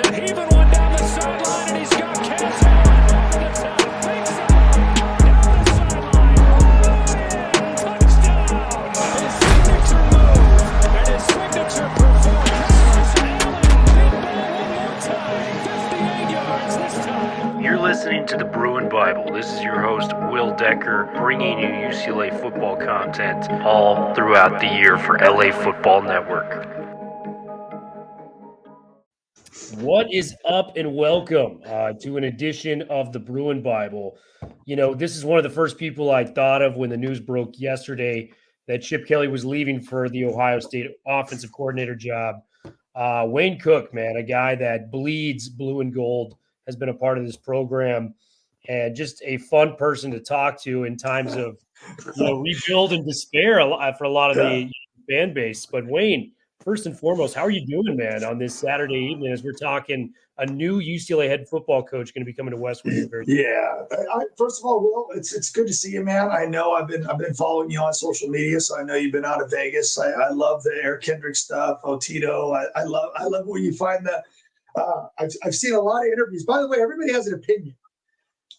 Carlson heaving one down the sideline, and he's got Carson over the top. Big side down the sideline. Touchdown. His signature move and his signature performance. Allen, big ball one more time. 58 yards this time. You're listening to the Bruin Bible. This is your host, Will Decker, bringing you UCLA football content all throughout the year for LA Football Network. What is up, and welcome to an edition of the Bruin Bible. You know, this is one of the first people I thought of when the news broke yesterday that Chip Kelly was leaving for the Ohio State Offensive Coordinator job. Wayne Cook, man, a guy that bleeds blue and gold, has been a part of this program, and just a fun person to talk to in times of rebuild and despair for a lot of the fan base. But Wayne, first and foremost, how are you doing, man, on this Saturday evening as we're talking a new UCLA head football coach going to be coming to Westwood? Yeah. First of all, Will, it's good to see you, man. I know I've been following you on social media, so I know you've been out of Vegas. I love the Eric Kendrick stuff, Otito. I love where you find the. I've seen a lot of interviews. By the way, everybody has an opinion.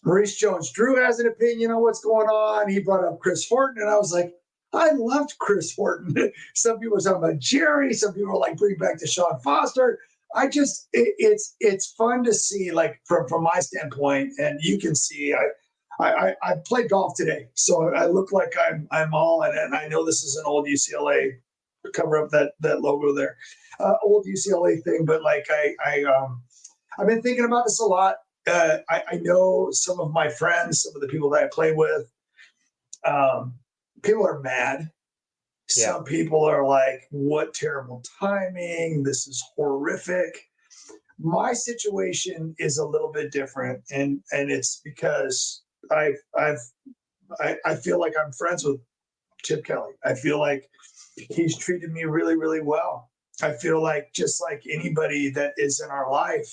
Maurice Jones-Drew has an opinion on what's going on. He brought up Chris Horton, and I was like, I loved Chris Horton. Some people are talking about Jerry. Some people are like, bring back Deshaun Foster. It's fun to see, like, from my standpoint, and you can see I played golf today, so I look like I'm all in, and I know this is an old UCLA cover up that logo there, old UCLA thing, but like I've been thinking about this a lot. I know some of my friends, some of the people that I play with, people are mad. Yeah. Some people are like, what terrible timing. This is horrific. My situation is a little bit different. And it's because I feel like I'm friends with Chip Kelly. I feel like he's treated me really, really well. I feel like just like anybody that is in our life,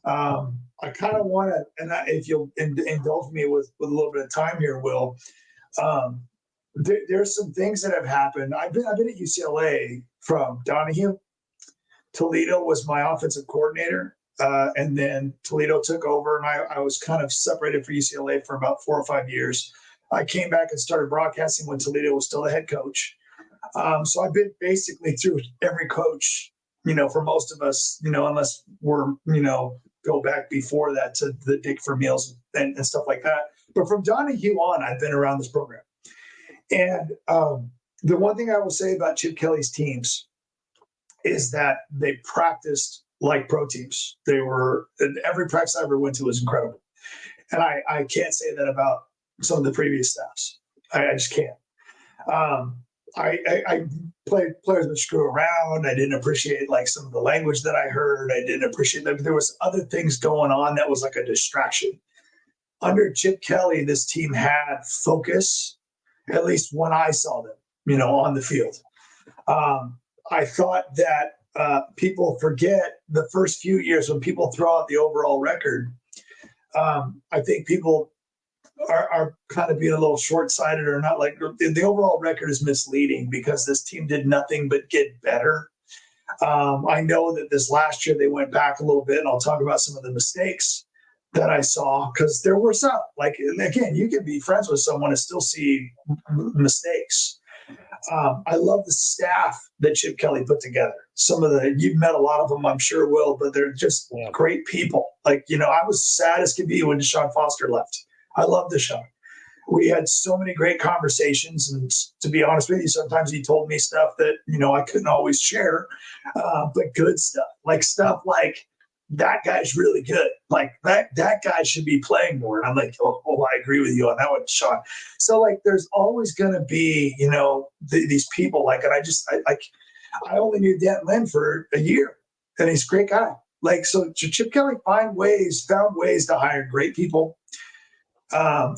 I kind of want to, and if you'll indulge me with a little bit of time here, Will, there's some things that have happened. I've been at UCLA from Donahue. Toledo was my offensive coordinator, and then Toledo took over, and I was kind of separated for UCLA for about 4 or 5 years. I came back and started broadcasting when Toledo was still the head coach. So I've been basically through every coach, for most of us, unless we're, go back before that to the Dick Vermeils and stuff like that. But from Donahue on, I've been around this program. And the one thing I will say about Chip Kelly's teams is that they practiced like pro teams. Every practice I ever went to was incredible. And I can't say that about some of the previous staffs. I just can't. I played players that screw around. I didn't appreciate like some of the language that I heard. I didn't appreciate that. There was other things going on that was like a distraction. Under Chip Kelly, this team had focus, at least when I saw them, on the field. I thought that people forget the first few years when people throw out the overall record. I think people are kind of being a little short-sighted, or not. Like, the overall record is misleading because this team did nothing but get better. I know that this last year they went back a little bit, and I'll talk about some of the mistakes that I saw, because there were some. Like, again, you can be friends with someone and still see mistakes. I love the staff that Chip Kelly put together. You've met a lot of them, I'm sure, Will, but they're just great people. Like, I was sad as could be when Deshaun Foster left. I love Deshaun. We had so many great conversations, and to be honest with you, sometimes he told me stuff that, I couldn't always share, but good stuff. Like stuff like, that guy's really good. Like that guy should be playing more. And I'm like, oh, I agree with you on that one, Sean. So like, there's always going to be, these people like, and I only knew Dan Lynn for a year, and he's a great guy. Like, so Chip Kelly found ways to hire great people.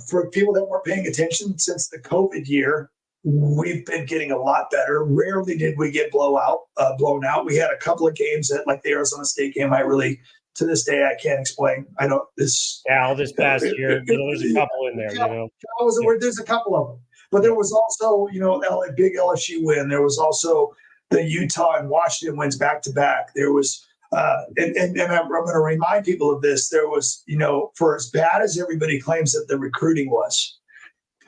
For people that weren't paying attention since the COVID year, we've been getting a lot better. Rarely did we get blown out. We had a couple of games that, like the Arizona State game, to this day, I can't explain. I don't this. Cal this past year, there's a couple in there. There's a couple of them, but there was also, big LSU win. There was also the Utah and Washington wins back to back. There was And I'm going to remind people of this. There was, for as bad as everybody claims that the recruiting was,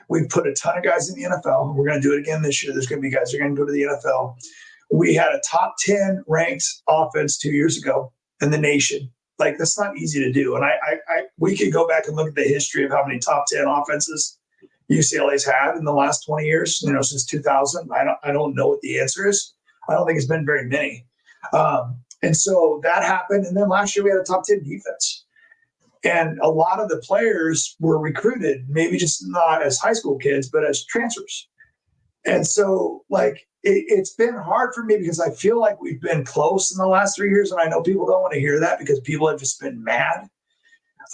we've put a ton of guys in the NFL. We're going to do it again this year. There's going to be guys who are going to go to the NFL. We had a top 10 ranked offense 2 years ago in the nation. Like, that's not easy to do. And we could go back and look at the history of how many top 10 offenses UCLA's had in the last 20 years, since 2000. I don't know what the answer is. I don't think it's been very many. And so that happened. And then last year we had a top 10 defense. And a lot of the players were recruited, maybe just not as high school kids, but as transfers. And so, like, it's been hard for me because I feel like we've been close in the last 3 years. And I know people don't want to hear that because people have just been mad.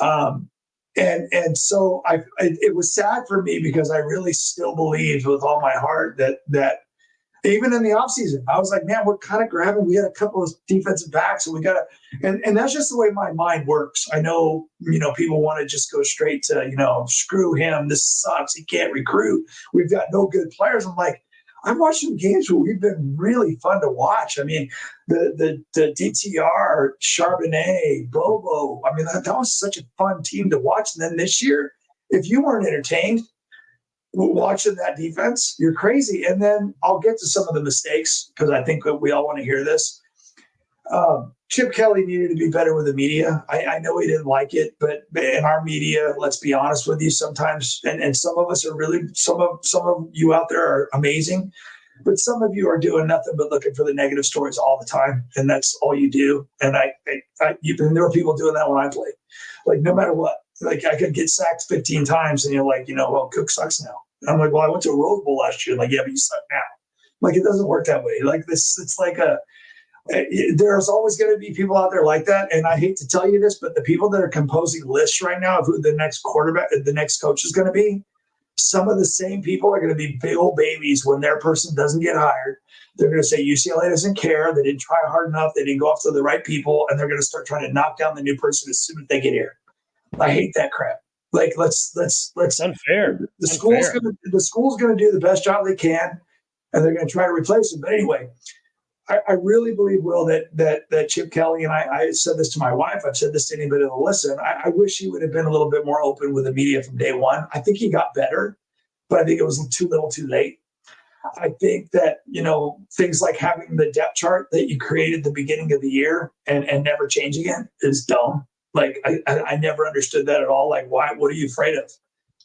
And so it was sad for me because I really still believed with all my heart that even in the offseason, I was like, man, we're kind of grabbing. We had a couple of defensive backs, and we got to, and that's just the way my mind works. I know, people want to just go straight to, screw him. This sucks. He can't recruit. We've got no good players. I'm like, I've watched some games where we've been really fun to watch. I mean, the DTR, Charbonnet, Bobo. I mean, that was such a fun team to watch. And then this year, if you weren't entertained watching that defense, you're crazy. And then I'll get to some of the mistakes because I think that we all want to hear this. Chip Kelly needed to be better with the media. I know he didn't like it, but in our media, let's be honest with you, sometimes, and some of us are really, some of you out there are amazing, but some of you are doing nothing but looking for the negative stories all the time, and that's all you do. And there were people doing that when I played. Like, no matter what, like, I could get sacked 15 times, and you're like, well, Cook sucks now. And I'm like, well, I went to a Rose Bowl last year. Like, yeah, but you suck now. Like, it doesn't work that way. Like this, it's like there's always going to be people out there like that. And I hate to tell you this, but the people that are composing lists right now of who the next quarterback, the next coach is going to be, some of the same people are going to be big old babies when their person doesn't get hired. They're going to say UCLA doesn't care. They didn't try hard enough. They didn't go after the right people. And they're going to start trying to knock down the new person as soon as they get here. I hate that crap. Like, let's unfair. The school's going to do the best job they can, and they're going to try to replace him. But anyway, I really believe, Will, that Chip Kelly, and I said this to my wife, I've said this to anybody that'll listen, I wish he would have been a little bit more open with the media from day one. I think he got better, but I think it was too little too late. I think that, things like having the depth chart that you created at the beginning of the year and never changing it is dumb. Like, I never understood that at all. Like, why? What are you afraid of?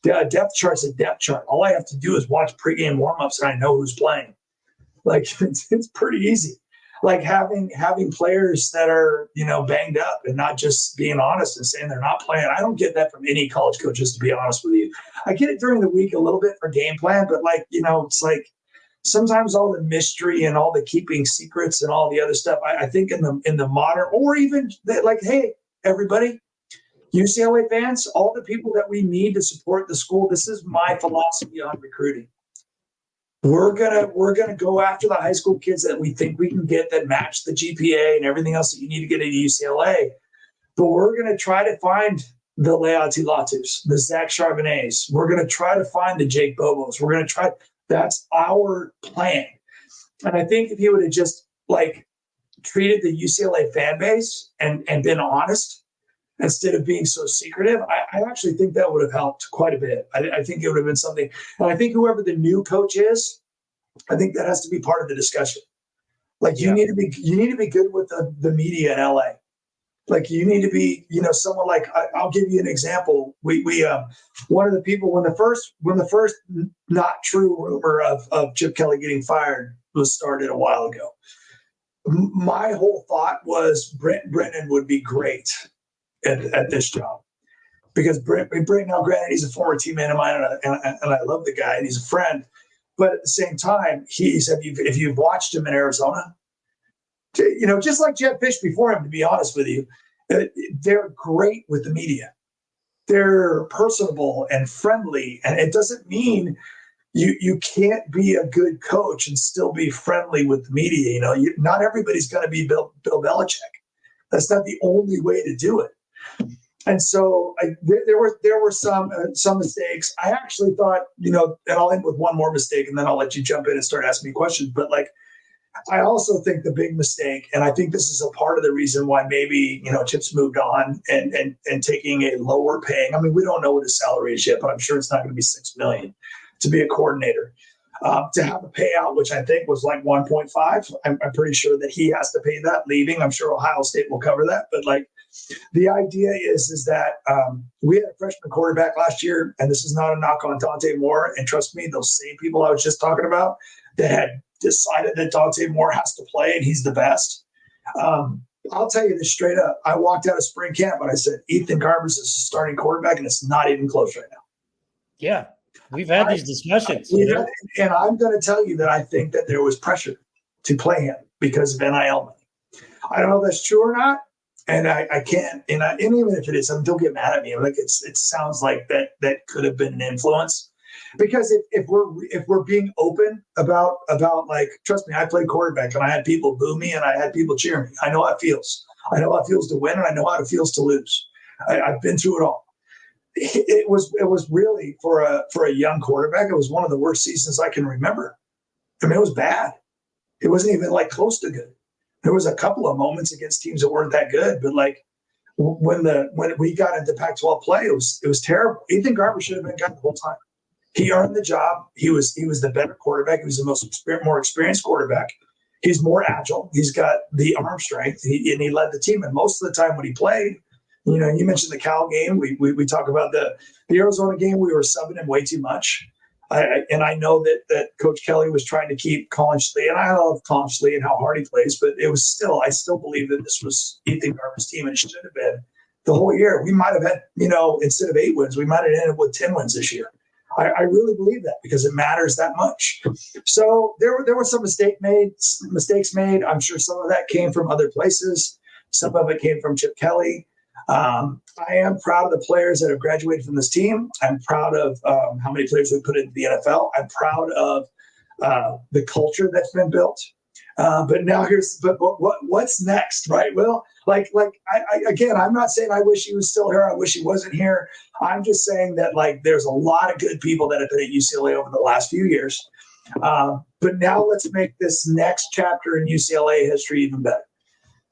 The depth chart's a depth chart. All I have to do is watch pregame warmups and I know who's playing. Like, it's pretty easy. Like having players that are, banged up and not just being honest and saying they're not playing. I don't get that from any college coaches, to be honest with you. I get it during the week a little bit for game plan, but it's like sometimes all the mystery and all the keeping secrets and all the other stuff. I think in the modern, or even like, hey, everybody, UCLA fans, all the people that we need to support the school. This is my philosophy on recruiting. We're gonna go after the high school kids that we think we can get that match the GPA and everything else that you need to get into UCLA. But we're gonna try to find the Mokiao-Atimalala, the Zach Charbonnets. We're gonna try to find the Jake Bobos. We're gonna try. That's our plan. And I think if he would have just treated the UCLA fan base and been honest instead of being so secretive, I actually think that would have helped quite a bit. I think it would have been something. And I think whoever the new coach is, I think that has to be part of the discussion. You need to be good with the media in LA. Like, you need to be, someone like, I'll give you an example. We one of the people, when the first not true rumor of Chip Kelly getting fired was started a while ago, my whole thought was Brennan would be great at this job, because Brennan, now granted, he's a former teammate of mine, and I love the guy, and he's a friend, but at the same time, if you've watched him in Arizona, just like Jed Fish before him, to be honest with you, they're great with the media. They're personable and friendly, and it doesn't mean you can't be a good coach and still be friendly with the media. Not everybody's going to be Bill Belichick. That's not the only way to do it. And so there were some mistakes. I actually thought, and I'll end with one more mistake, and then I'll let you jump in and start asking me questions. But I also think the big mistake, and I think this is a part of the reason why maybe, Chip's moved on and taking a lower paying. I mean, we don't know what his salary is yet, but I'm sure it's not going to be $6 million to be a coordinator. To have a payout, which I think was like 1.5. I'm pretty sure that he has to pay that leaving. I'm sure Ohio State will cover that. But like the idea is that we had a freshman quarterback last year, and this is not a knock on Dante Moore. And trust me, those same people I was just talking about that had decided that Dante Moore has to play and he's the best. I'll tell you this straight up. I walked out of spring camp and I said, Ethan Garbers is a starting quarterback, and it's not even close right now. Yeah. We've had these discussions. And I'm going to tell you that I think that there was pressure to play him because of NIL money. I don't know if that's true or not. And I can't, and even if it is, don't get mad at me. Like it sounds like that could have been an influence. Because if we're being open about like, trust me, I played quarterback and I had people boo me and I had people cheer me. I know how it feels. I know how it feels to win and I know how it feels to lose. I've been through it all. It was really for a young quarterback. It was one of the worst seasons I can remember. I mean, it was bad. It wasn't even like close to good. There was a couple of moments against teams that weren't that good, but like when we got into Pac-12 play, it was terrible. Ethan Garber should have been gone the whole time. He earned the job. He was the better quarterback. He was the more experienced quarterback. He's more agile. He's got the arm strength. And he led the team. And most of the time when he played, you mentioned the Cal game. We talk about the Arizona game. We were subbing him way too much. I know that Coach Kelly was trying to keep Collin Schlee, and I love Collin Schlee and how hard he plays, but I still believe that this was Ethan Garber's team, and it should have been the whole year. We might have had, instead of 8 wins, we might have ended up with 10 wins this year. I really believe that because it matters that much. So there were some mistakes made. I'm sure some of that came from other places. Some of it came from Chip Kelly. I am proud of the players that have graduated from this team. I'm proud of how many players we put into the NFL. I'm proud of the culture that's been built. But now what's next, right? Well, again, I'm not saying I wish he was still here. I wish he wasn't here. I'm just saying that there's a lot of good people that have been at UCLA over the last few years. But now let's make this next chapter in UCLA history even better.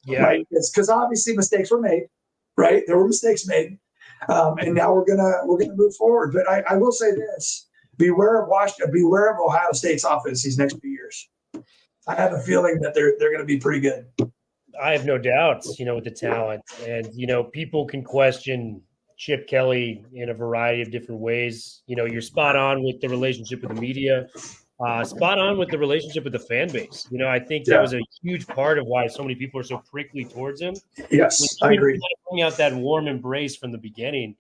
Yeah, right? Because obviously mistakes were made. Right, there were mistakes made, and now we're gonna move forward. But I will say this: beware of Washington, beware of Ohio State's offense these next few years. I have a feeling that they're going to be pretty good. I have no doubts, with the talent, and people can question Chip Kelly in a variety of different ways. You're spot on with the relationship with the media. Spot on with the relationship with the fan base. I think that was a huge part of why so many people are so prickly towards him. Yes, I agree. Kind of bring out that warm embrace from the beginning.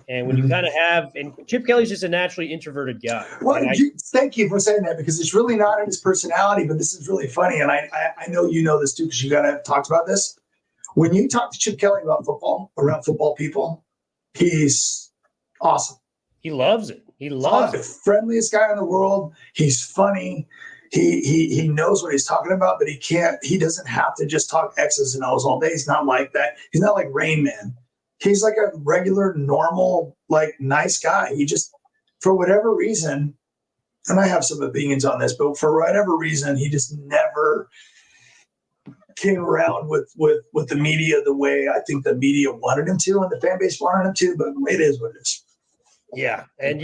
And when you kind of have – and Chip Kelly's just a naturally introverted guy. Well, thank you for saying that because it's really not in his personality, but this is really funny. And I know you know this too because you got to talk about this. When you talk to Chip Kelly about football, around football people, he's awesome. He loves it. He loves it. The friendliest guy in the world. He's funny. He knows what he's talking about, but he doesn't have to just talk X's and O's all day. He's not like that. He's not like Rain Man. He's like a regular, normal, nice guy. He just, for whatever reason, and I have some opinions on this, but for whatever reason, he just never came around with the media the way I think the media wanted him to and the fan base wanted him to, but it is what it is. Yeah. And,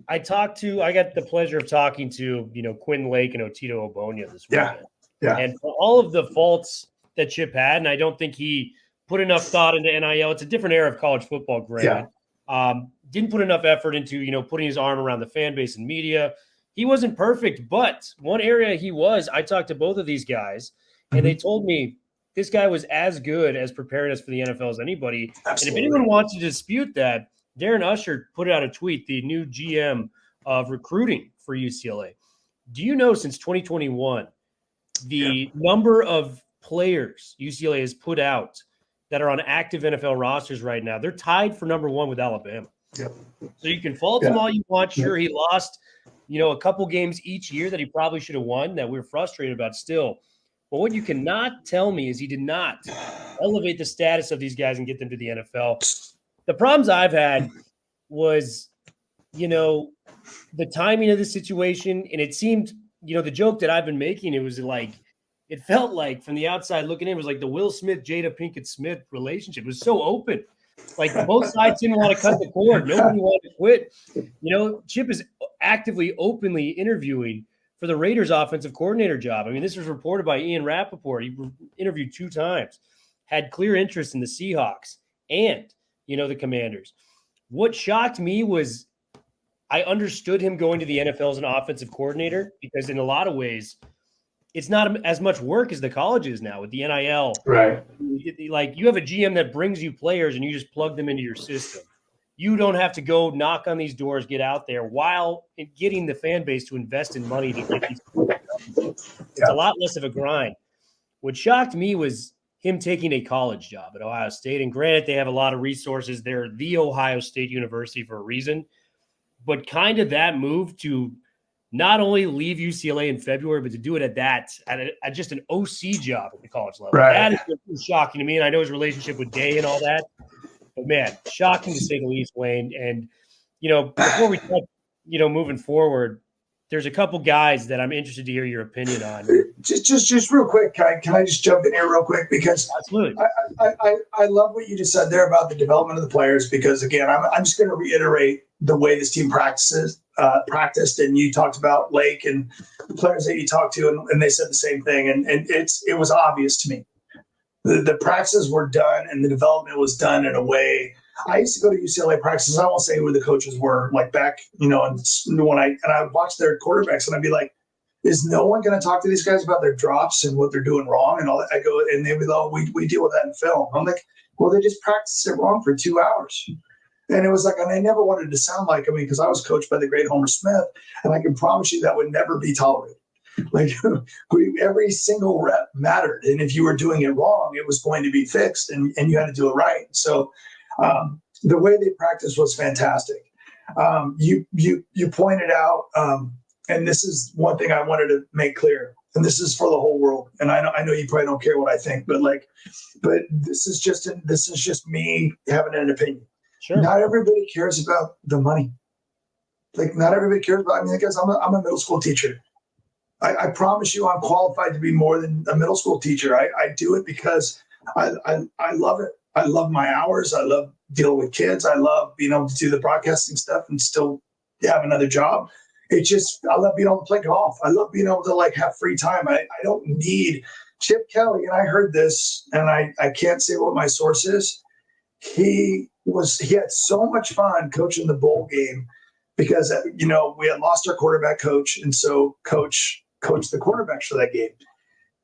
I got the pleasure of talking to, Quinn Lake and Otito Ogbonnia this weekend. Yeah. And for all of the faults that Chip had, and I don't think he put enough thought into NIL. It's a different era of college football, granted. Yeah. Didn't put enough effort into, putting his arm around the fan base and media. He wasn't perfect, but one area he was, I talked to both of these guys, and they told me this guy was as good as preparing us for the NFL as anybody. Absolutely. And if anyone wants to dispute that, Darren Usher put out a tweet, the new GM of recruiting for UCLA. Do you know since 2021, the number of players UCLA has put out that are on active NFL rosters right now, they're tied for number one with Alabama. Yep. So you can fault him all you want. Sure, he lost, a couple games each year that he probably should have won that we're frustrated about still. But what you cannot tell me is he did not elevate the status of these guys and get them to the NFL. The problems I've had was, the timing of the situation. And it seemed, the joke that I've been making, it was like it felt like from the outside looking in, it was like the Will Smith, Jada Pinkett Smith relationship. It was so open. Like both sides didn't want to cut the cord. Nobody wanted to quit. Chip is actively, openly interviewing for the Raiders offensive coordinator job. I mean, this was reported by Ian Rappaport. He interviewed 2 times, had clear interest in the Seahawks and, the Commanders. What shocked me was I understood him going to the NFL as an offensive coordinator because in a lot of ways, it's not as much work as the college is now with the NIL. Right. Like you have a GM that brings you players and you just plug them into your system. You don't have to go knock on these doors, get out there while getting the fan base to invest in money to get these players. It's a lot less of a grind. What shocked me was him taking a college job at Ohio State. And granted, they have a lot of resources. They're the Ohio State University for a reason. But kind of that move to not only leave UCLA in February, but to do it at just an OC job at the college level. Right. That is shocking to me. And I know his relationship with Day and all that. But, man, shocking to say the least, Wayne. And, before we talk, moving forward, there's a couple guys that I'm interested to hear your opinion on. Just real quick, can I just jump in here real quick? Because absolutely, I love what you just said there about the development of the players. Because again, I'm just going to reiterate the way this team practiced, and you talked about Lake and the players that you talked to, and they said the same thing, and it was obvious to me. The practices were done, and the development was done in a way. I used to go to UCLA practices. I won't say who the coaches were, like back, and when I watched their quarterbacks, and I'd be like, "Is no one going to talk to these guys about their drops and what they're doing wrong and all that?" I go, and they'd be like, "We deal with that in film." I'm like, "Well, they just practiced it wrong for 2 hours." And it was like, and I never wanted to sound like, because I was coached by the great Homer Smith, and I can promise you that would never be tolerated. Like every single rep mattered. And if you were doing it wrong, it was going to be fixed and you had to do it right. So the way they practiced was fantastic. You pointed out, and this is one thing I wanted to make clear, and this is for the whole world. And I know you probably don't care what I think, but this is just me having an opinion. Sure. Not everybody cares about the money. Like not everybody cares about. Because I'm a middle school teacher. I promise you, I'm qualified to be more than a middle school teacher. I do it because I love it. I love my hours. I love dealing with kids. I love being able to do the broadcasting stuff and still have another job. I love being able to play golf. I love being able to have free time. I don't need Chip Kelly. And I heard this, and I can't say what my source is. He had so much fun coaching the bowl game because, we had lost our quarterback coach. And so coached the quarterbacks for that game.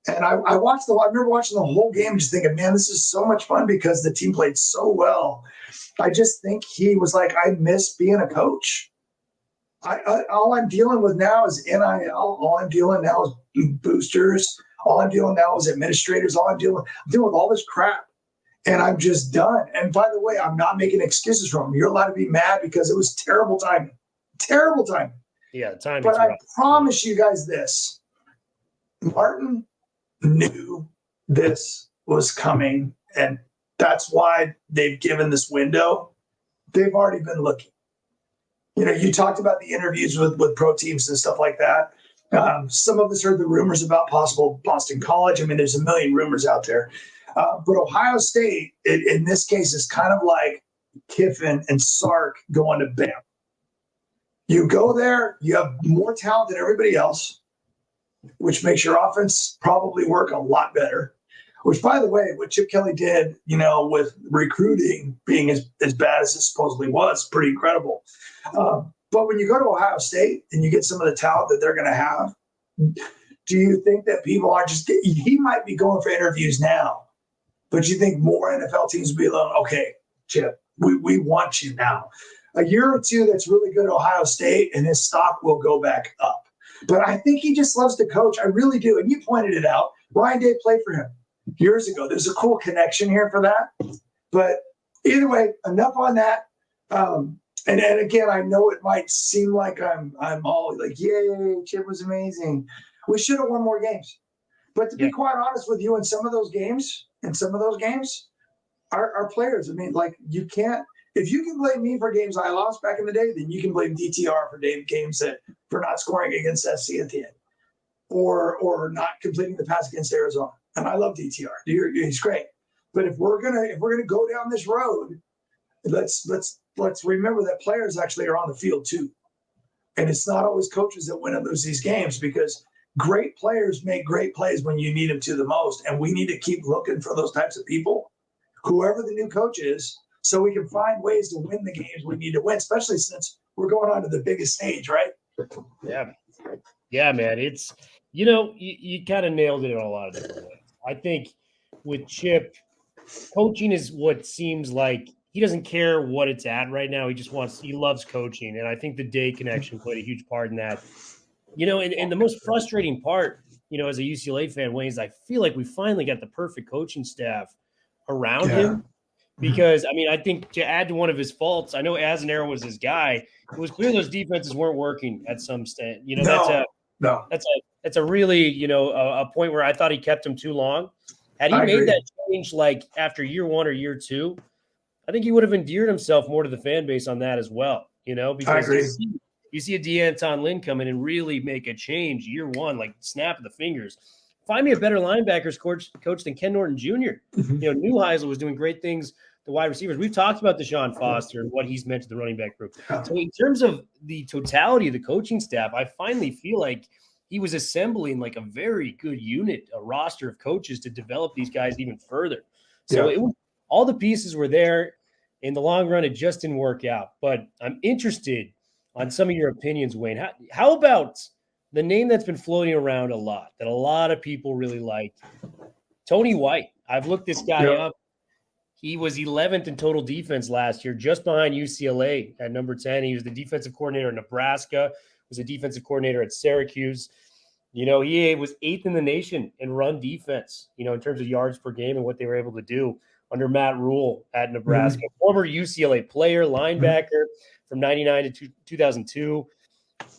And I remember watching the whole game just thinking, man, this is so much fun because the team played so well. I just think he was like, I miss being a coach. All I'm dealing with now is NIL. All I'm dealing now is boosters. All I'm dealing now is administrators. I'm dealing with all this crap. And I'm just done. And by the way, I'm not making excuses for him. You're allowed to be mad because it was terrible timing. Terrible timing. Yeah, timing. But I promise you guys this. Martin knew this was coming, and that's why they've given this window. They've already been looking. You talked about the interviews with pro teams and stuff like that. Some of us heard the rumors about possible Boston College. There's a million rumors out there. But Ohio State, in this case, is kind of like Kiffin and Sark going to Bama. You go there, you have more talent than everybody else, which makes your offense probably work a lot better. Which, by the way, what Chip Kelly did, with recruiting being as bad as it supposedly was, pretty incredible. But when you go to Ohio State and you get some of the talent that they're going to have, do you think that people are he might be going for interviews now, but you think more NFL teams will be like, okay, Chip, we want you now. A year or two that's really good at Ohio State, and his stock will go back up. But I think he just loves to coach. I really do. And you pointed it out. Ryan Day played for him years ago. There's a cool connection here for that. But either way, enough on that. And again, I know it might seem like I'm all like, yay, Chip was amazing. We should have won more games. But to be quite honest with you, in some of those games, our players, you can't. If you can blame me for games I lost back in the day, then you can blame DTR for games for not scoring against SC at the end. or not completing the pass against Arizona. And I love DTR. He's great. But if we're gonna go down this road, let's remember that players actually are on the field too. And it's not always coaches that win and lose these games, because great players make great plays when you need them to the most. And we need to keep looking for those types of people, whoever the new coach is, so we can find ways to win the games we need to win, especially since we're going on to the biggest stage, right? Yeah. Yeah, man. It's, you kind of nailed it in a lot of different ways. I think with Chip, coaching is what seems like he doesn't care what it's at right now. He loves coaching. And I think the Day connection played a huge part in that. And the most frustrating part, as a UCLA fan, Wayne, is I feel like we finally got the perfect coaching staff around him. Because, I think to add to one of his faults, I know Azenaro was his guy. It was clear those defenses weren't working at some extent. That's a really, a point where I thought he kept him too long. Had he made that change like after year one or year two, I think he would have endeared himself more to the fan base on that as well. Because you see a DeAnton Lynn come in and really make a change year one, like snap of the fingers. Find me a better linebackers coach than Ken Norton Jr. Neuheisel was doing great things. The wide receivers. We've talked about Deshaun Foster and what he's meant to the running back group. So in terms of the totality of the coaching staff, I finally feel like he was assembling like a very good unit, a roster of coaches to develop these guys even further. So all the pieces were there. In the long run, it just didn't work out. But I'm interested on some of your opinions, Wayne. How about the name that's been floating around a lot, that a lot of people really like, Tony White? I've looked this guy up. He was 11th in total defense last year, just behind UCLA at number 10. He was the defensive coordinator in Nebraska, was a defensive coordinator at Syracuse. He was 8th in the nation in run defense, in terms of yards per game and what they were able to do under Matt Rule at Nebraska. Former UCLA player, linebacker from 99 to 2002.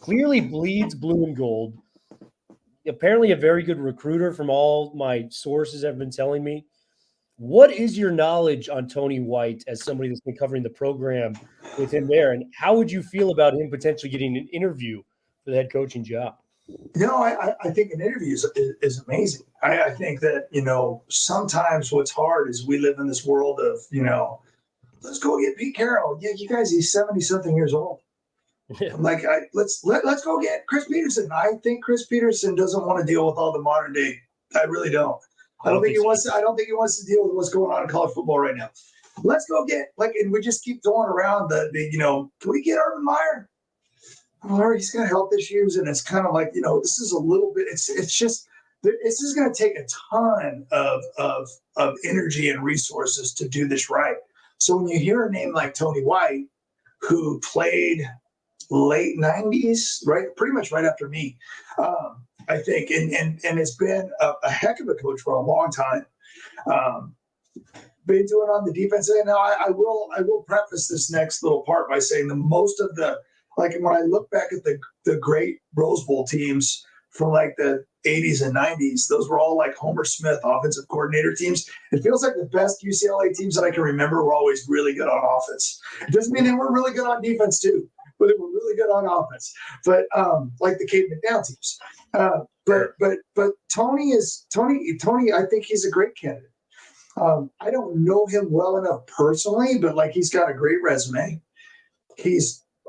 Clearly bleeds blue and gold. Apparently a very good recruiter from all my sources have been telling me. What is your knowledge on Tony White as somebody that's been covering the program with him there? And how would you feel about him potentially getting an interview for the head coaching job? I think an interview is amazing. I think that, sometimes what's hard is we live in this world of, let's go get Pete Carroll. Yeah, you guys, he's 70-something years old. I'm like, let's go get Chris Peterson. I think Chris Peterson doesn't want to deal with all the modern day. I really don't. I don't think he wants to deal with what's going on in college football right now. Let's go get and we just keep throwing around can we get Urban Meyer? Well, he's got health issues, and it's kind of like, this is a little bit. It's just this is going to take a ton of energy and resources to do this right. So when you hear a name like Tony White, who played late 90s, right, pretty much right after me, I think, and has been a heck of a coach for a long time. Been doing on the defense end. Now, I will preface this next little part by saying the most of the, when I look back at the great Rose Bowl teams from the 80s and 90s, those were all Homer Smith offensive coordinator teams. It feels like the best UCLA teams that I can remember were always really good on offense. It doesn't mean they were really good on defense too, but they were really good on offense. But like the Cade McDowell teams. But Tony, I think he's a great candidate. I don't know him well enough personally, but he's got a great resume.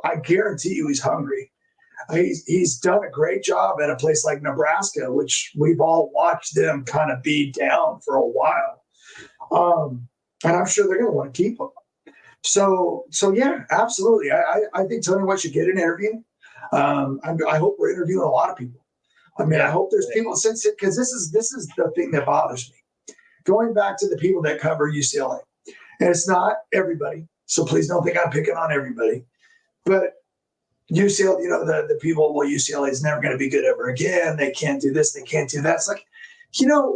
I guarantee you he's hungry. He's done a great job at a place like Nebraska, which we've all watched them kind of be down for a while. And I'm sure they're going to want to keep him. So yeah, absolutely. I think Tony White should get an interview. I hope we're interviewing a lot of people. I hope there's people because this is the thing that bothers me. Going back to the people that cover UCLA, and it's not everybody, so please don't think I'm picking on everybody, but UCLA, the people, UCLA is never going to be good ever again. They can't do this. They can't do that. It's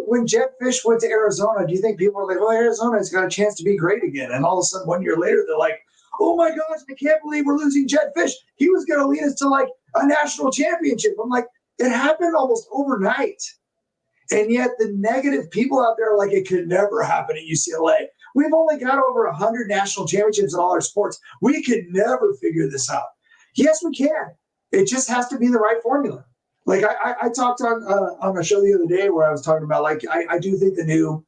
when Jedd Fisch went to Arizona, do you think people were like, Arizona's got a chance to be great again? And all of a sudden, 1 year later, they're like, oh my gosh, I can't believe we're losing Jedd Fisch. He was going to lead us to a national championship. I'm like, it happened almost overnight. And yet the negative people out there are like, it could never happen at UCLA. We've only got over 100 national championships in all our sports. We could never figure this out. Yes, we can. It just has to be the right formula. Like I talked on a show the other day where I was talking about, like, I do think the new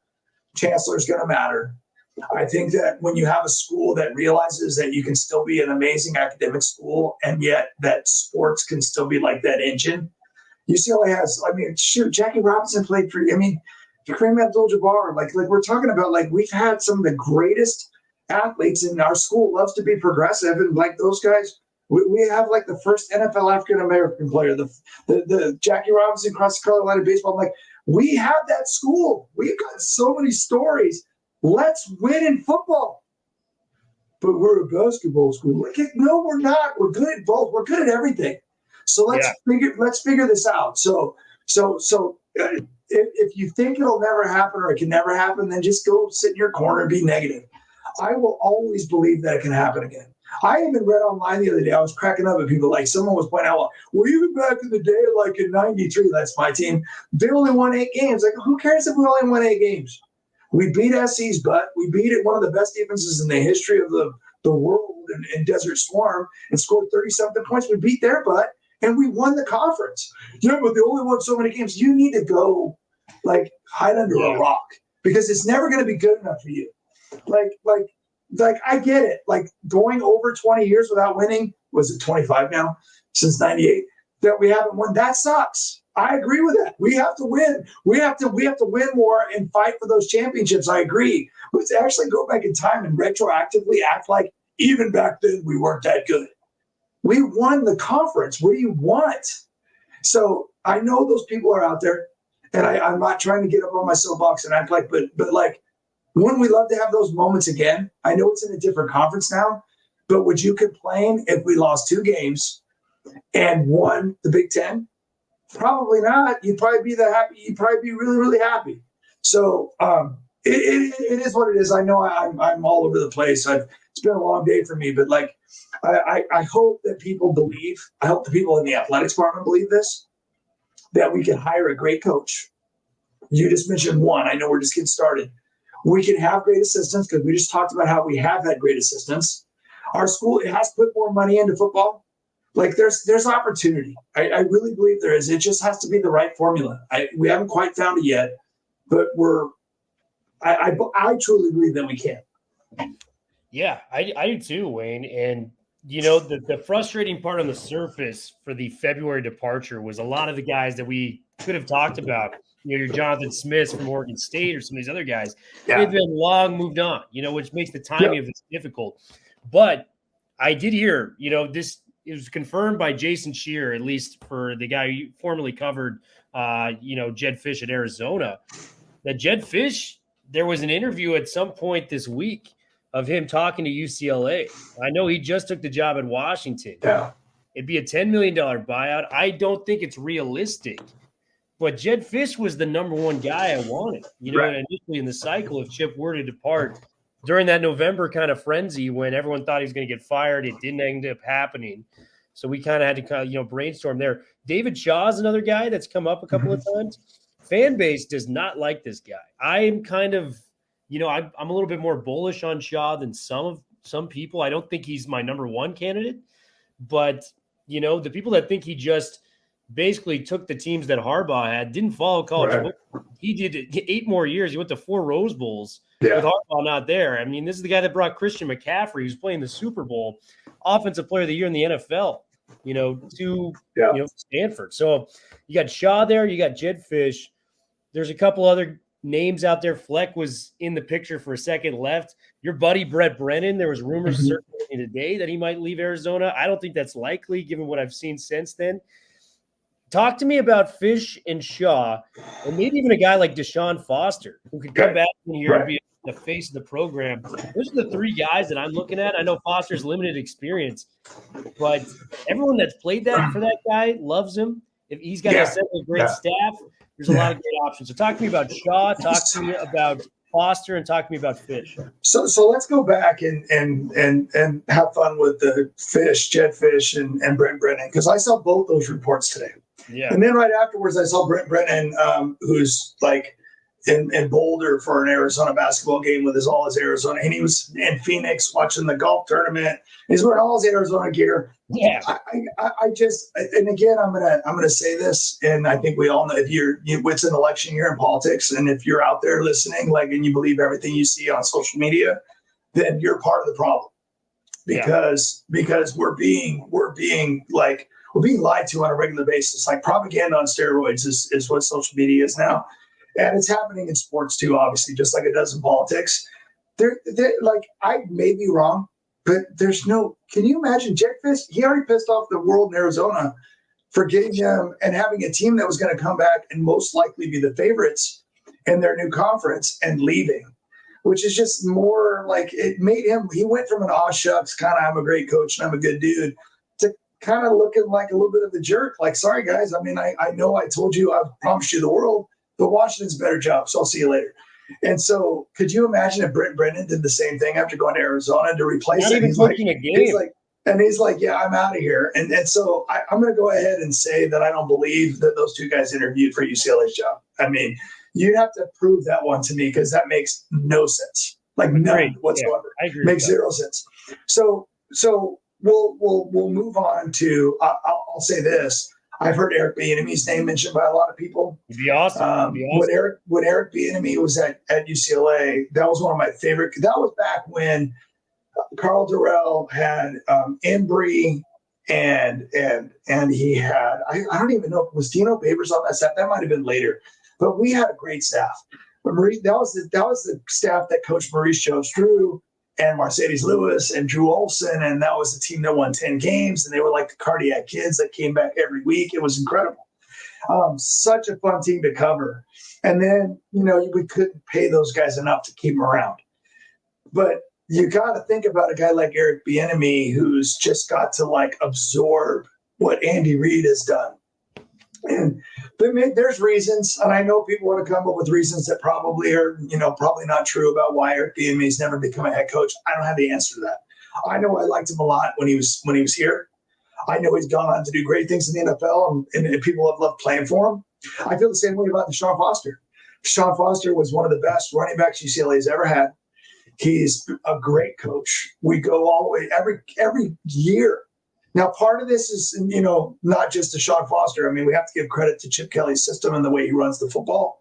chancellor is going to matter. I think that when you have a school that realizes that you can still be an amazing academic school and yet that sports can still be like that engine. UCLA has, I mean, shoot, Jackie Robinson played for, I mean, Kareem Abdul-Jabbar, like we're talking about, like, we've had some of the greatest athletes, and our school loves to be progressive, and like those guys, we have like the first NFL African-American player, the Jackie Robinson cross Carolina baseball. I'm like, we have that school. We've got so many stories. Let's win in football. But we're a basketball school. Like, no, we're not. We're good at both. We're good at everything. So let's figure this out. So if you think it'll never happen or it can never happen, then just go sit in your corner and be negative. I will always believe that it can happen again. I even read online the other day, I was cracking up at people, like someone was pointing out, well, even back in the day, like in 93, that's my team, they only won 8 games. Like, who cares if we only won 8 games? We beat SC's butt. We beat it, one of the best defenses in the history of the world in Desert Storm, and scored 30-something points. We beat their butt, and we won the conference. Yeah, but they only won so many games. You need to go, like, hide under a rock, because it's never going to be good enough for you. Like I get it. Like, going over 20 years without winning, was it 25 now, since 98, that we haven't won? That sucks. I agree with that. We have to win. We have to win more and fight for those championships. I agree. But to actually go back in time and retroactively act like even back then we weren't that good. We won the conference. What do you want? So I know those people are out there, and I'm not trying to get up on my soapbox and act like, but like, wouldn't we love to have those moments again? I know it's in a different conference now, but would you complain if we lost 2 games and won the Big Ten? Probably not. You'd probably be You'd probably be really, really happy. So it is what it is. I know I'm all over the place. It's been a long day for me, but like, I hope that people believe. I hope the people in the athletics department believe this, that we can hire a great coach. You just mentioned one. I know we're just getting started. We can have great assistants, because we just talked about how we have had great assistants. Our school, it has put more money into football. Like, there's opportunity. I really believe there is. It just has to be the right formula. We haven't quite found it yet, but I truly believe that we can. Yeah, I do too, Wayne. And, you know, the frustrating part on the surface for the February departure was a lot of the guys that we could have talked about. You know, your Jonathan Smiths from Oregon State or some of these other guys. Yeah. They've been long moved on, you know, which makes the timing of this difficult. But I did hear, you know, it was confirmed by Jason Shear, at least for the guy who formerly covered, you know, Jed Fish at Arizona, that Jed Fish, there was an interview at some point this week of him talking to UCLA. I know he just took the job at Washington. Yeah. It'd be a $10 million buyout. I don't think it's realistic. But Jed Fish was the number one guy I wanted, you know, Right. initially in the cycle. If Chip were to depart during that November kind of frenzy when everyone thought he was going to get fired, it didn't end up happening. So we kind of had to you know, brainstorm there. David Shaw's another guy that's come up a couple of times. Fan base does not like this guy. I'm kind of, you know, I'm a little bit more bullish on Shaw than some people. I don't think he's my number one candidate, but, you know, the people that think he just basically took the teams that Harbaugh had, didn't follow college football. He did 8 more years. He went to 4 Rose Bowls with Harbaugh not there. I mean, this is the guy that brought Christian McCaffrey, who's playing the Super Bowl, Offensive Player of the Year in the NFL, you know, to you know, Stanford. So you got Shaw there, you got Jed Fish. There's a couple other names out there. Fleck was in the picture for a second, left. Your buddy Brett Brennan, there was rumors circulating today that he might leave Arizona. I don't think that's likely given what I've seen since then. Talk to me about Fish and Shaw, and maybe even a guy like Deshaun Foster, who could come back in here and be the face of the program. Those are the 3 guys that I'm looking at. I know Foster's limited experience, but everyone that's played that for that guy loves him. If he's got a great staff, there's a lot of great options. So talk to me about Shaw, talk to me about Foster, and talk to me about Fish. So let's go back and have fun with the Fish, Jed Fish, and Brent Brennan, because I saw both those reports today. Yeah. And then right afterwards, I saw Brent Brennan, who's like, in Boulder for an Arizona basketball game with all his Arizona, and he was in Phoenix watching the golf tournament. He's wearing all his Arizona gear. Yeah. I just, and again, I'm gonna say this, and I think we all know, it's an election year in politics, and if you're out there listening, like, and you believe everything you see on social media, then you're part of the problem, because we're being lied to on a regular basis. Like, propaganda on steroids is what social media is now, and it's happening in sports too, obviously, just like it does in politics. They're like, I may be wrong, but there's no. Can you imagine Jetfish? He already pissed off the world in Arizona for getting them and having a team that was going to come back and most likely be the favorites in their new conference and leaving, which is just more like, it made him. He went from an aw shucks kind of, I'm a great coach and I'm a good dude, to kind of looking like a little bit of a jerk. Like, sorry guys, I mean, I know I told you, I promised you the world, but Washington's a better job, so I'll see you later. And so, could you imagine if Brent Brennan did the same thing after going to Arizona to replace it? He's like, yeah, I'm out of here. And so I'm going to go ahead and say that I don't believe that those two guys interviewed for UCLA's job. I mean, you'd have to prove that one to me, because that makes no sense, like none whatsoever. Yeah, I agree. Makes zero sense. So we'll move on to. I'll say this. I've heard Eric Bieniemy's name mentioned by a lot of people. It'd be awesome. When Eric Bieniemy was at UCLA, that was one of my favorite. That was back when Carl Durrell had Embry, and he had, I don't even know, was Dino Babers on that staff? That might have been later, but we had a great staff. But that was the staff that coached Maurice Jones-Drew and Mercedes Lewis and Drew Olson, and that was the team that won 10 games, and they were like the cardiac kids that came back every week. It was incredible. Such a fun team to cover. And then, we couldn't pay those guys enough to keep them around. But you got to think about a guy like Eric Bieniemy, who's just got to like absorb what Andy Reid has done. And there's reasons, and I know people want to come up with reasons that probably are, probably not true about why Eric Bieniemy's never become a head coach. I don't have the answer to that. I know I liked him a lot when he was here. I know he's gone on to do great things in the NFL, and people have loved playing for him. I feel the same way about Deshaun Foster. Deshaun Foster was one of the best running backs UCLA's ever had. He's a great coach. We go all the way every year. Now, part of this is, not just Deshaun Foster. I mean, we have to give credit to Chip Kelly's system and the way he runs the football.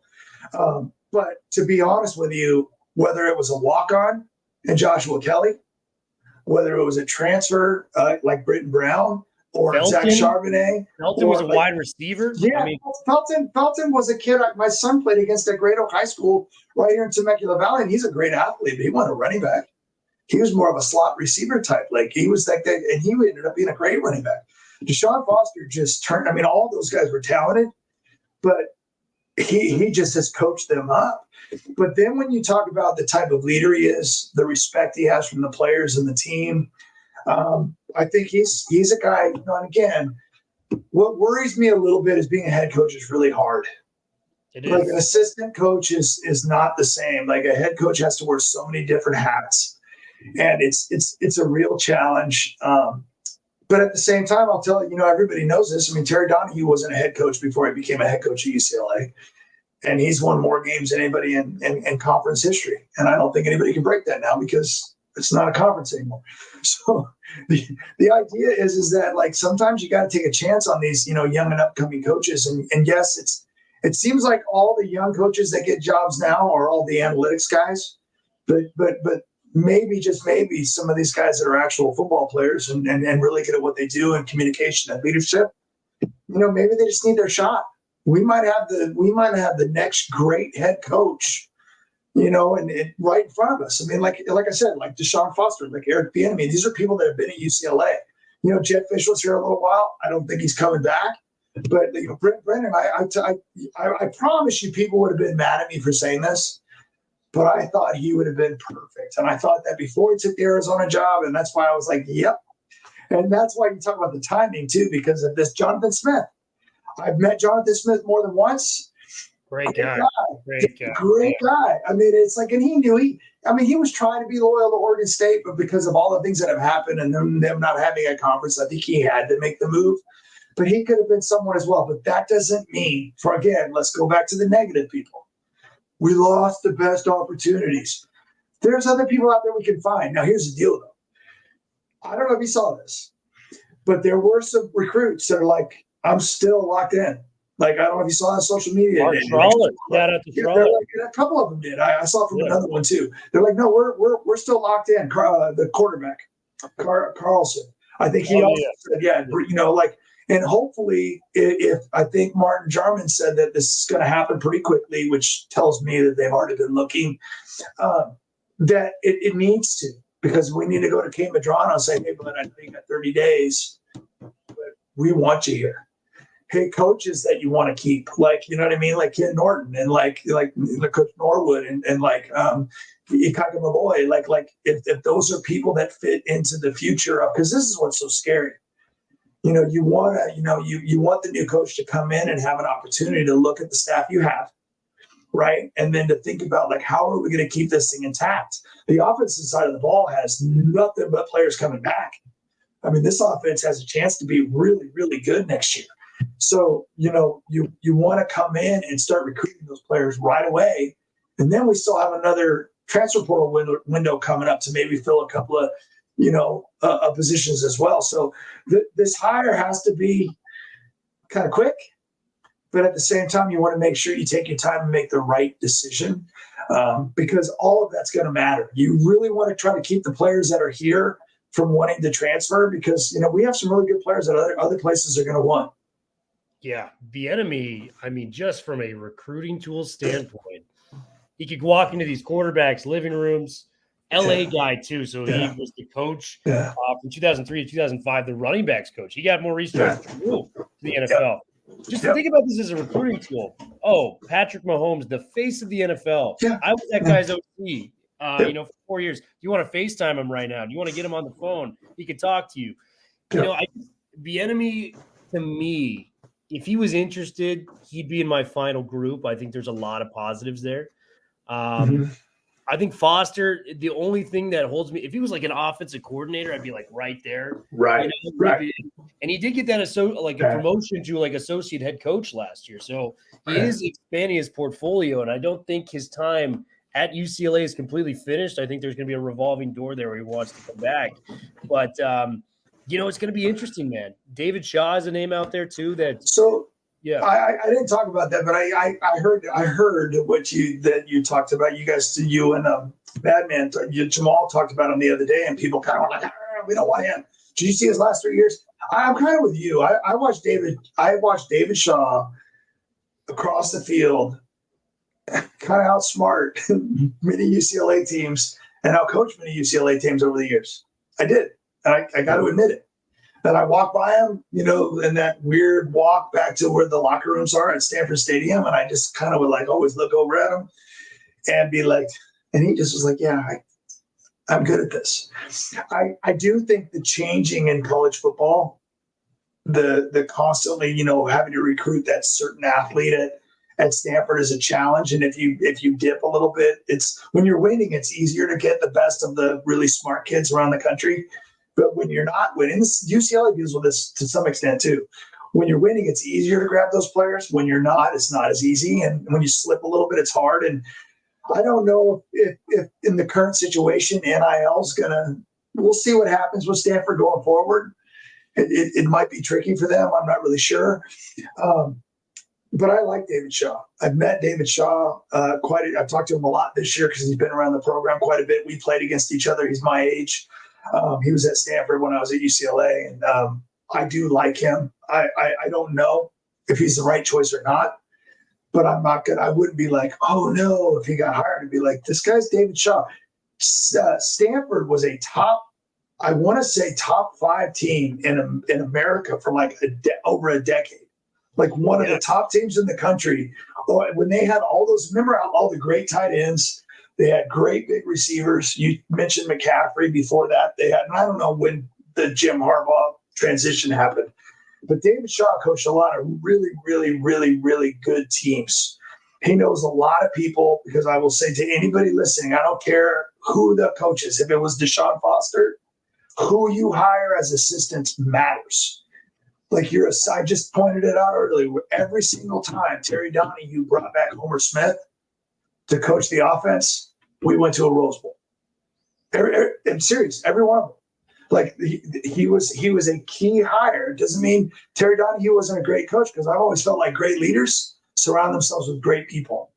But to be honest with you, whether it was a walk-on in Joshua Kelly, whether it was a transfer like Britton Brown or Zach Charbonnet. Felton was a wide receiver? Yeah, Felton was a kid. My son played against at Great Oak High School right here in Temecula Valley, and he's a great athlete, but he wasn't a running back. He was more of a slot receiver type. Like, he was like that, and he ended up being a great running back. Deshaun Foster just turned. I mean, all those guys were talented, but he just has coached them up. But then when you talk about the type of leader he is, the respect he has from the players and the team, I think he's a guy. And again, what worries me a little bit is being a head coach is really hard. It is. Like, an assistant coach is not the same. Like, a head coach has to wear so many different hats. And it's a real challenge. But at the same time, I'll tell you, everybody knows this. I mean, Terry Donahue wasn't a head coach before he became a head coach at UCLA. And he's won more games than anybody in conference history. And I don't think anybody can break that now, because it's not a conference anymore. So the idea is that, like, sometimes you got to take a chance on these, young and upcoming coaches. And yes, it seems like all the young coaches that get jobs now are all the analytics guys. But maybe, just maybe, some of these guys that are actual football players and really good at what they do in communication and leadership, maybe they just need their shot. We might have the next great head coach, and right in front of us. I mean, like I said, like Deshaun Foster, like Eric Bieniemy, these are people that have been at UCLA. Jet Fish was here a little while. I don't think he's coming back. But Brendan, I promise you, people would have been mad at me for saying this, but I thought he would have been perfect. And I thought that before he took the Arizona job, and that's why I was like, yep. And that's why you talk about the timing too, because of this Jonathan Smith. I've met Jonathan Smith more than once. Great guy. Great guy. I mean, it's like, and he knew he was trying to be loyal to Oregon State, but because of all the things that have happened and them not having a conference, I think he had to make the move. But he could have been someone as well. But that doesn't mean, let's go back to the negative people. we lost the best opportunities. There's other people out there we can find. Now, here's the deal, though. I don't know if you saw this, but there were some recruits that are like, I'm still locked in. Like, I don't know if you saw on social media. Charlotte. Shout out to Charlotte. A couple of them did. I saw from another one, too. They're like, no, we're still locked in. The quarterback, Carlson. I think he also said, and hopefully, if I think Martin Jarman said that this is going to happen pretty quickly, which tells me that they've already been looking, that it needs to, because we need to go to Kate Madrano and say, hey, but I think got 30 days, but we want you here. Hey, coaches that you want to keep, like, you know what I mean? Like Ken Norton and like Coach Norwood and like Ikaka Maboy, like if those are people that fit into the future of, because this is what's so scary. You know, you want the new coach to come in and have an opportunity to look at the staff you have, right? And then to think about, like, how are we going to keep this thing intact? The offensive side of the ball has nothing but players coming back. I mean, this offense has a chance to be really, really good next year. So, you know, you want to come in and start recruiting those players right away. And then we still have another transfer portal window coming up to maybe fill a couple of, positions as well. So this hire has to be kind of quick, but at the same time, you want to make sure you take your time and make the right decision, because all of that's going to matter. You really want to try to keep the players that are here from wanting to transfer, because, you know, we have some really good players that other places are going to want. Yeah, Bieniemy, I mean, just from a recruiting tool standpoint, he could walk into these quarterbacks' living rooms. LA guy, too, so he was the coach from 2003 to 2005, the running backs coach. He got more resources to move to the NFL. Just to think about this as a recruiting tool. Oh, Patrick Mahomes, the face of the NFL. I was that guy's OC, for 4 years. Do you want to FaceTime him right now? Do you want to get him on the phone? He could talk to you. You know, Bieniemy, to me, if he was interested, he'd be in my final group. I think there's a lot of positives there. I think Foster, the only thing that holds me, if he was like an offensive coordinator, I'd be like right there. Right. Right. And he did get that a promotion to like associate head coach last year. So he is expanding his portfolio. And I don't think his time at UCLA is completely finished. I think there's going to be a revolving door there where he wants to come back. But, it's going to be interesting, man. David Shaw is a name out there too. I didn't talk about that, but I heard what you talked about. You and Badman, Jamal talked about him the other day, and people kind of were like, we don't want him. Did you see his last 3 years? I'm kind of with you. I watched David Shaw across the field, kind of outsmart many UCLA teams and outcoach many UCLA teams over the years. I did. I got to admit it. That I walked by him, in that weird walk back to where the locker rooms are at Stanford Stadium. And I just kind of would always look over at him and be like, and he just was like, yeah, I'm good at this. I do think the changing in college football, the constantly, having to recruit that certain athlete at Stanford is a challenge. And if you dip a little bit, when you're winning, it's easier to get the best of the really smart kids around the country. But when you're not winning, UCLA deals with this to some extent too. When you're winning, it's easier to grab those players. When you're not, it's not as easy. And when you slip a little bit, it's hard. And I don't know if in the current situation, NIL's we'll see what happens with Stanford going forward. It might be tricky for them. I'm not really sure. But I like David Shaw. I've met David Shaw I've talked to him a lot this year because he's been around the program quite a bit. We played against each other. He's my age. He was at Stanford when I was at UCLA, and I do like him. I don't know if he's the right choice or not, but I wouldn't be like, oh no, if he got hired, I'd be like, this guy's David Shaw. Stanford was a top 5 team in America for over a decade. Like one of the top teams in the country. When they had remember all the great tight ends. They had great big receivers. You mentioned McCaffrey before that. They had, and I don't know when the Jim Harbaugh transition happened, but David Shaw coached a lot of really, really, really, really good teams. He knows a lot of people, because I will say to anybody listening, I don't care who the coach is. If it was Deshaun Foster, who you hire as assistants matters. Like I just pointed it out earlier. Every single time Terry Donahue brought back Homer Smith, to coach the offense, we went to a Rose Bowl. I'm serious, every one of them. Like he was a key hire. Doesn't mean Terry Donahue wasn't a great coach, because I've always felt like great leaders surround themselves with great people.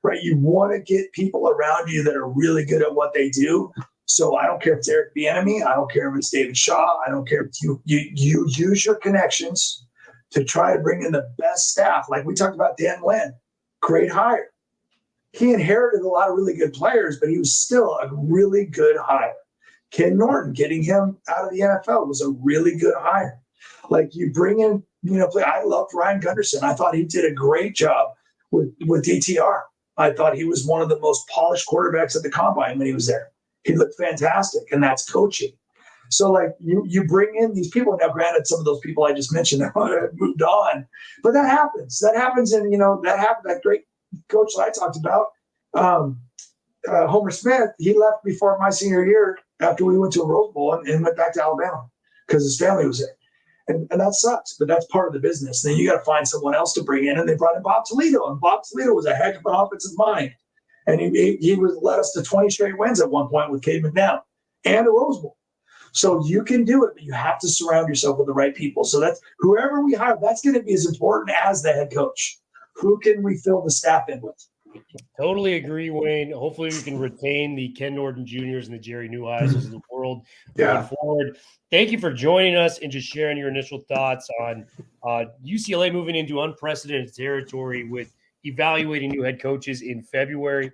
Right? You want to get people around you that are really good at what they do. So I don't care if it's Eric Bieniemy, I don't care if it's David Shaw, I don't care if you use your connections to try to bring in the best staff. Like we talked about Dan Lynn, great hire. He inherited a lot of really good players, but he was still a really good hire. Ken Norton, getting him out of the NFL was a really good hire. Like you bring in, I loved Ryan Gunderson. I thought he did a great job with DTR. I thought he was one of the most polished quarterbacks at the combine when he was there. He looked fantastic, and that's coaching. So, like, you bring in these people. Now, granted, some of those people I just mentioned have moved on, but that happens. That happens, and, that happened. That great coach that I talked about, Homer Smith, he left before my senior year after we went to a Rose Bowl and went back to Alabama because his family was there. And that sucks, but that's part of the business. Then you got to find someone else to bring in, and they brought in Bob Toledo, and Bob Toledo was a heck of an offensive mind. And he led us to 20 straight wins at one point with Cade McNown and a Rose Bowl. So you can do it, but you have to surround yourself with the right people. So that's whoever we hire, that's going to be as important as the head coach. Who can we fill the staff in with? Totally agree, Wayne. Hopefully we can retain the Ken Norton Juniors and the Jerry Neuheises of the world going forward. Thank you for joining us and just sharing your initial thoughts on UCLA moving into unprecedented territory with evaluating new head coaches in February.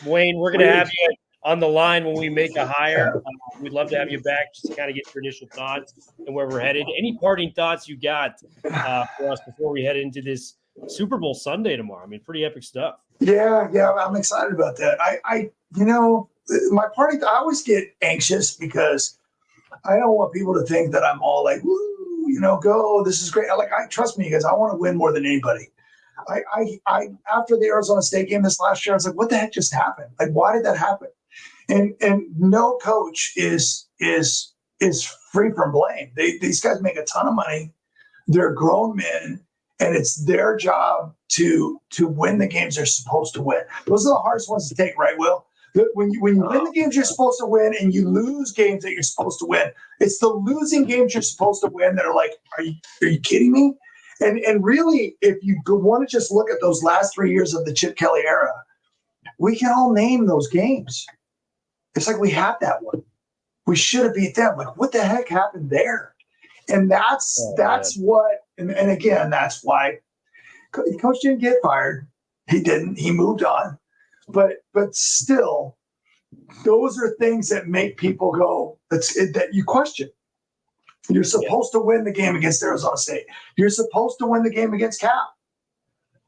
Wayne, we're going to have you on the line when we make a hire. We'd love to have you back just to kind of get your initial thoughts and where we're headed. Any parting thoughts you got for us before we head into this Super Bowl Sunday tomorrow? I mean, pretty epic stuff. Yeah, I'm excited about that. My party, I always get anxious because I don't want people to think that I'm all like, woo, go, this is great. Trust me, guys, I want to win more than anybody. I after the Arizona State game this last year, I was like, what the heck just happened? Like, why did that happen? And no coach is free from blame. These guys make a ton of money. They're grown men, and it's their job to win the games they're supposed to win. Those are the hardest ones to take, right, Will? When you win the games you're supposed to win and you lose games that you're supposed to win, it's the losing games you're supposed to win that are like, are you kidding me? And really, if you want to just look at those last 3 years of the Chip Kelly era, we can all name those games. It's like we had that one. We should have beat them. Like, what the heck happened there? And that's what. And again, that's why Coach didn't get fired. He didn't. He moved on. But still, those are things that make people go that you question. You're supposed to win the game against Arizona State. You're supposed to win the game against Cal.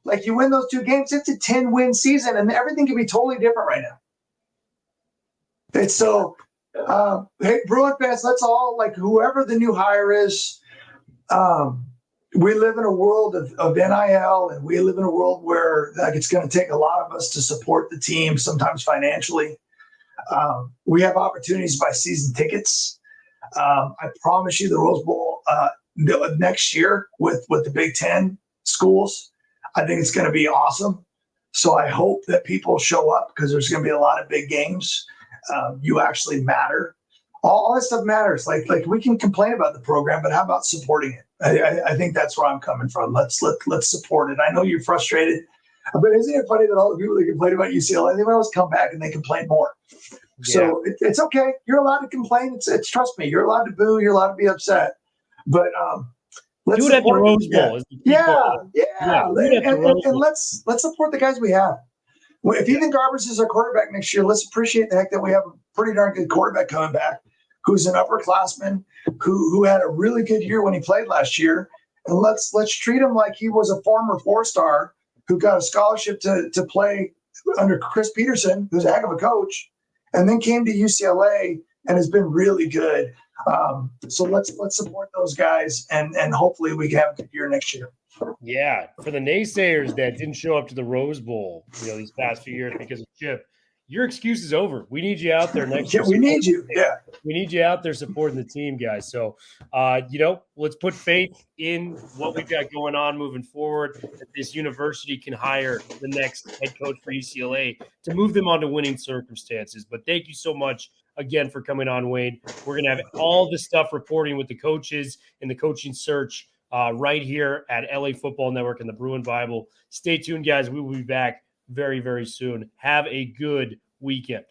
Like, you win those two games, it's a 10-win season, and everything can be totally different right now. And so, hey, Bruin fans, let's all, like, whoever the new hire is, we live in a world of NIL, and we live in a world where, like, it's going to take a lot of us to support the team, sometimes financially. We have opportunities to buy season tickets. I promise you the Rose Bowl next year with the Big Ten schools, I think it's going to be awesome. So I hope that people show up because there's going to be a lot of big games. You actually matter. All that stuff matters. Like we can complain about the program, but how about supporting it? I think that's where I'm coming from. Let's support it. I know you're frustrated, but isn't it funny that all the people that complain about UCLA, they always come back and they complain more. So it's okay. You're allowed to complain. It's trust me. You're allowed to boo. You're allowed to be upset. But let's do it at the Rose Bowl. And let's support the guys we have. If Ethan Garbers is our quarterback next year, let's appreciate the heck that we have a pretty darn good quarterback coming back, who's an upperclassman, who had a really good year when he played last year. And let's treat him like he was a former 4-star who got a scholarship to play under Chris Peterson, who's a heck of a coach, and then came to UCLA and has been really good. So let's support those guys, and hopefully we can have a good year next year. Yeah, for the naysayers that didn't show up to the Rose Bowl, these past few years because of Chip, your excuse is over. We need you out there next year. We need you. Yeah. We need you out there supporting the team, guys. So, let's put faith in what we've got going on moving forward, that this university can hire the next head coach for UCLA to move them on to winning circumstances. But thank you so much again for coming on, Wayne. We're going to have all this stuff reporting with the coaches and the coaching search right here at LA Football Network and the Bruin Bible. Stay tuned, guys. We will be back very, very soon. Have a good weekend.